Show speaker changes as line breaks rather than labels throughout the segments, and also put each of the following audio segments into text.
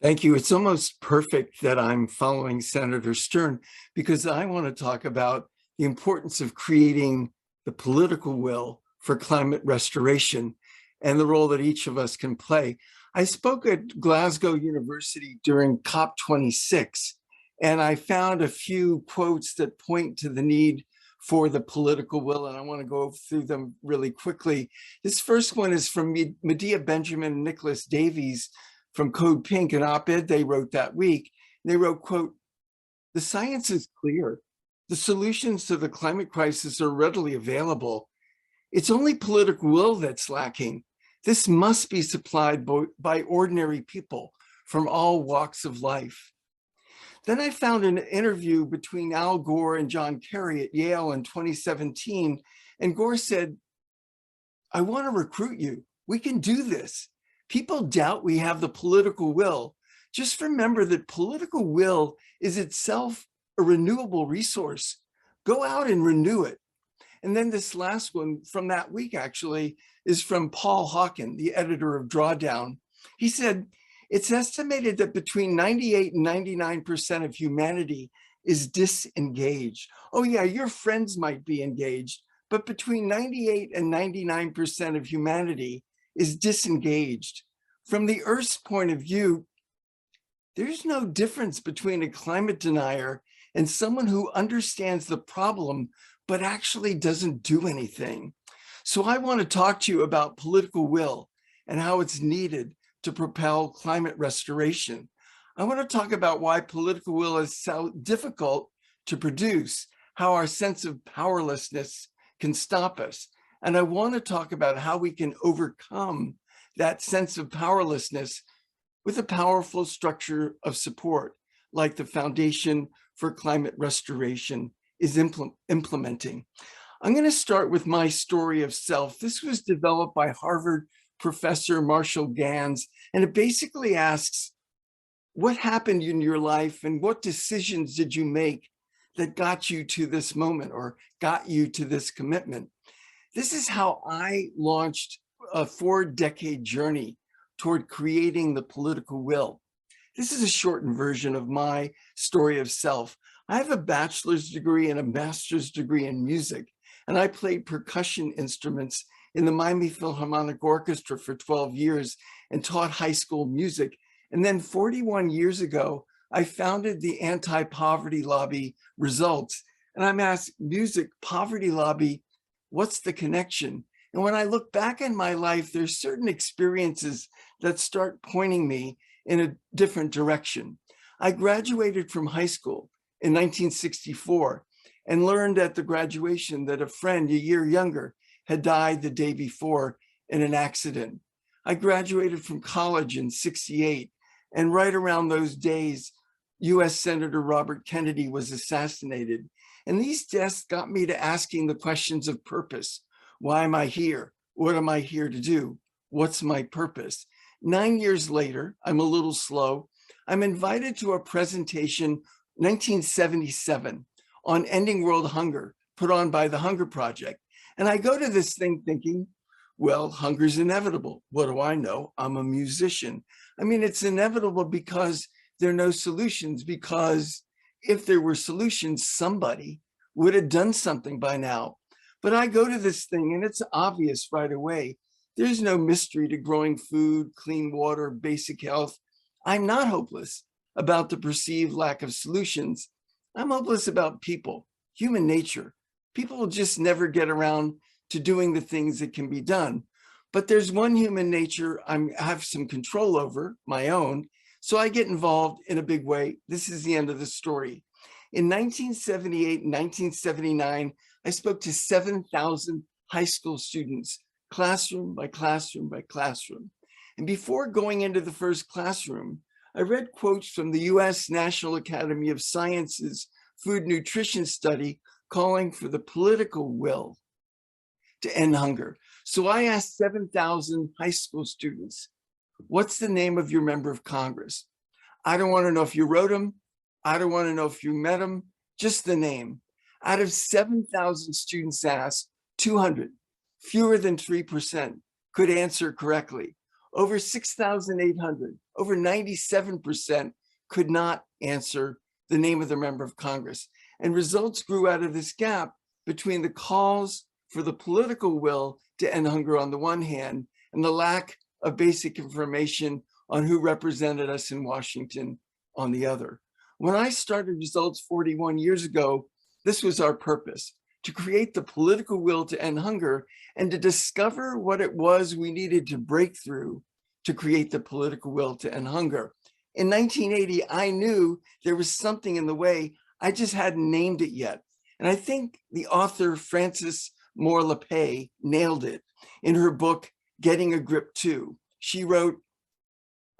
Thank you. It's almost perfect that I'm following Senator Stern because I want to talk about the importance of creating the political will for climate restoration and the role that each of us can play. I spoke at Glasgow University during COP26, and I found a few quotes that point to the need for the political will, and I want to go through them really quickly. This first one is from Medea Benjamin and Nicholas Davies from Code Pink, an op-ed they wrote that week. They wrote, quote, "The science is clear. The solutions to the climate crisis are readily available. It's only political will that's lacking. This must be supplied by ordinary people from all walks of life." Then I found an interview between Al Gore and John Kerry at Yale in 2017, and Gore said, "I want to recruit you. We can do this. People doubt we have the political will. Just remember that political will is itself a renewable resource. Go out and renew it." And then this last one from that week actually is from Paul Hawken, the editor of Drawdown. He said, "It's estimated that between 98 and 99% of humanity is disengaged." Oh yeah, your friends might be engaged, but between 98 and 99% of humanity is disengaged. From the Earth's point of view, there's no difference between a climate denier and someone who understands the problem but actually doesn't do anything. So I want to talk to you about political will and how it's needed to propel climate restoration. I want to talk about why political will is so difficult to produce, how our sense of powerlessness can stop us. And I want to talk about how we can overcome that sense of powerlessness with a powerful structure of support, like the Foundation for Climate Restoration is implementing. I'm going to start with my story of self. This was developed by Harvard professor Marshall Gans, and it basically asks, what happened in your life and what decisions did you make that got you to this moment or got you to this commitment? This is how I launched a 4-decade journey toward creating the political will. This is a shortened version of my story of self. I have a bachelor's degree and a master's degree in music, and I played percussion instruments in the Miami Philharmonic Orchestra for 12 years and taught high school music. And then 41 years ago, I founded the anti-poverty lobby Results. And I'm asked, music, poverty lobby, what's the connection? And when I look back in my life, there's certain experiences that start pointing me in a different direction. I graduated from high school in 1964 and learned at the graduation that a friend a year younger had died the day before in an accident. I graduated from college in '68, and right around those days, US Senator Robert Kennedy was assassinated. And these deaths got me to asking the questions of purpose. Why am I here? What am I here to do? What's my purpose? 9 years later, I'm a little slow, I'm invited to a presentation 1977 on ending world hunger put on by the Hunger Project. And I go to this thing thinking, well, hunger's inevitable. What do I know? I'm a musician. I mean, it's inevitable because there are no solutions, because if there were solutions, somebody would have done something by now. But I go to this thing and it's obvious right away. There's no mystery to growing food, clean water, basic health. I'm not hopeless about the perceived lack of solutions. I'm hopeless about people, human nature. People will just never get around to doing the things that can be done. But there's one human nature I have some control over, my own, so I get involved in a big way. This is the end of the story. In 1978 and 1979, I spoke to 7,000 high school students, classroom by classroom by classroom. And before going into the first classroom, I read quotes from the US National Academy of Sciences Food Nutrition Study calling for the political will to end hunger. So I asked 7,000 high school students, what's the name of your member of Congress? I don't want to know if you wrote him. I don't want to know if you met him, just the name. Out of 7,000 students asked, 200, fewer than 3%, could answer correctly. Over 6,800, over 97% could not answer the name of the member of Congress. And results grew out of this gap between the calls for the political will to end hunger on the one hand and the lack of basic information on who represented us in Washington on the other. When I started Results 41 years ago, this was our purpose: to create the political will to end hunger and to discover what it was we needed to break through to create the political will to end hunger. In 1980, I knew there was something in the way, I just hadn't named it yet. And I think the author Frances Moore Lappé nailed it in her book, Getting a Grip 2. She wrote,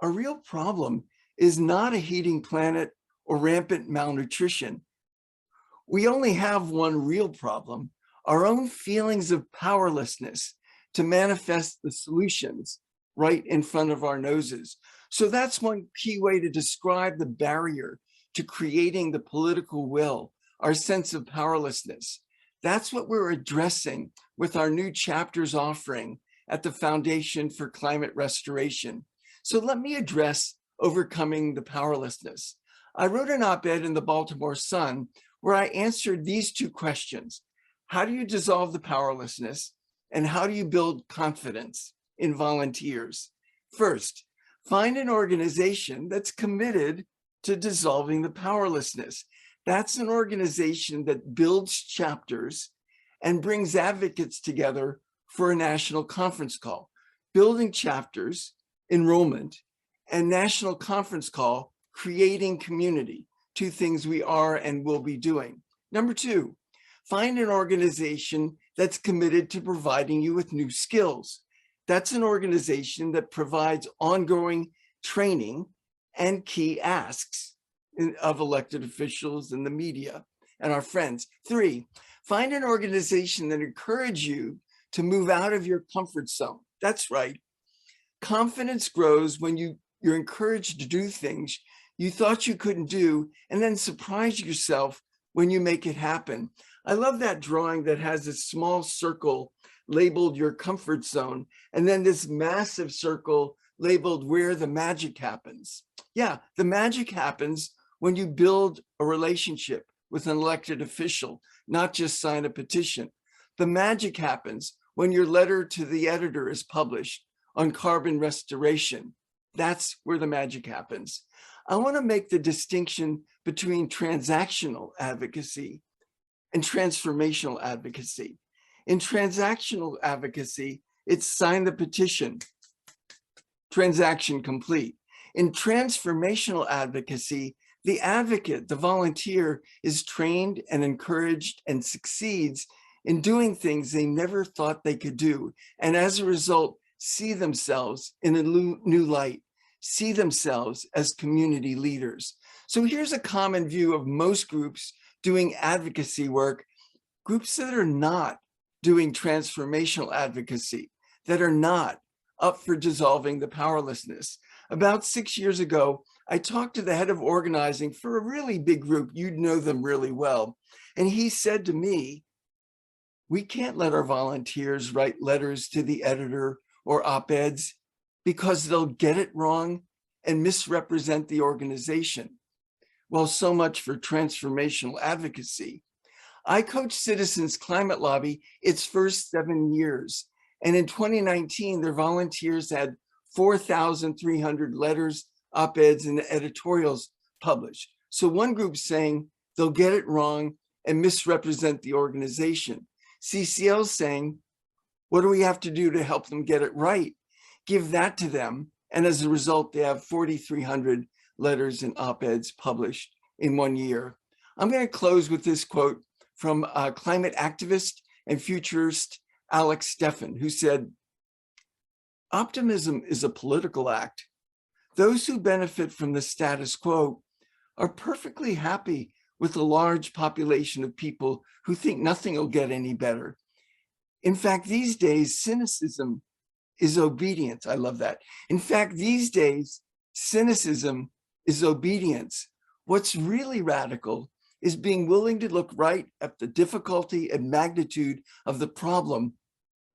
"A real problem is not a heating planet or rampant malnutrition. We only have one real problem, our own feelings of powerlessness to manifest the solutions right in front of our noses." So that's one key way to describe the barrier to creating the political will, our sense of powerlessness. That's what we're addressing with our new chapters offering at the Foundation for Climate Restoration. So let me address overcoming the powerlessness. I wrote an op-ed in the Baltimore Sun where I answered these two questions. How do you dissolve the powerlessness? And how do you build confidence in volunteers? First, find an organization that's committed to dissolving the powerlessness. That's an organization that builds chapters and brings advocates together for a national conference call. Building chapters, enrollment, and national conference call, creating community, two things we are and will be doing. Number two, find an organization that's committed to providing you with new skills. That's an organization that provides ongoing training and key asks of elected officials and the media and our friends. Three, find an organization that encourages you to move out of your comfort zone. That's right. Confidence grows when you're encouraged to do things you thought you couldn't do, and then surprise yourself when you make it happen. I love that drawing that has a small circle labeled your comfort zone, and then this massive circle labeled where the magic happens. Yeah, the magic happens when you build a relationship with an elected official, not just sign a petition. The magic happens when your letter to the editor is published on carbon restoration. That's where the magic happens. I want to make the distinction between transactional advocacy and transformational advocacy. In transactional advocacy, it's sign the petition, transaction complete. In transformational advocacy, the advocate, the volunteer, is trained and encouraged and succeeds in doing things they never thought they could do. And as a result, see themselves in a new light, see themselves as community leaders. So here's a common view of most groups doing advocacy work, groups that are not doing transformational advocacy, that are not up for dissolving the powerlessness. About 6 years ago, I talked to the head of organizing for a really big group. You'd know them really well. And he said to me, we can't let our volunteers write letters to the editor or op-eds because they'll get it wrong and misrepresent the organization. Well, so much for transformational advocacy. I coached Citizens Climate Lobby its first 7 years. And in 2019, their volunteers had 4,300 letters, op-eds, and editorials published. So one group saying they'll get it wrong and misrepresent the organization. CCL saying, what do we have to do to help them get it right? Give that to them. And as a result, they have 4,300 letters and op-eds published in 1 year. I'm going to close with this quote from climate activist and futurist Alex Steffen, who said, optimism is a political act. Those who benefit from the status quo are perfectly happy with a large population of people who think nothing will get any better. In fact, these days, cynicism is obedience. I love that. In fact, these days, cynicism is obedience. What's really radical is being willing to look right at the difficulty and magnitude of the problem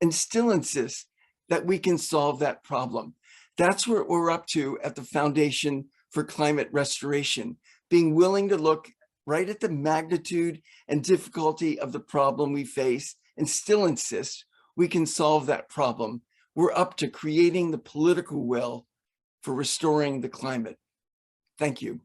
and still insist that we can solve that problem. That's what we're up to at the Foundation for Climate Restoration, being willing to look right at the magnitude and difficulty of the problem we face and still insist we can solve that problem. We're up to creating the political will for restoring the climate. Thank you.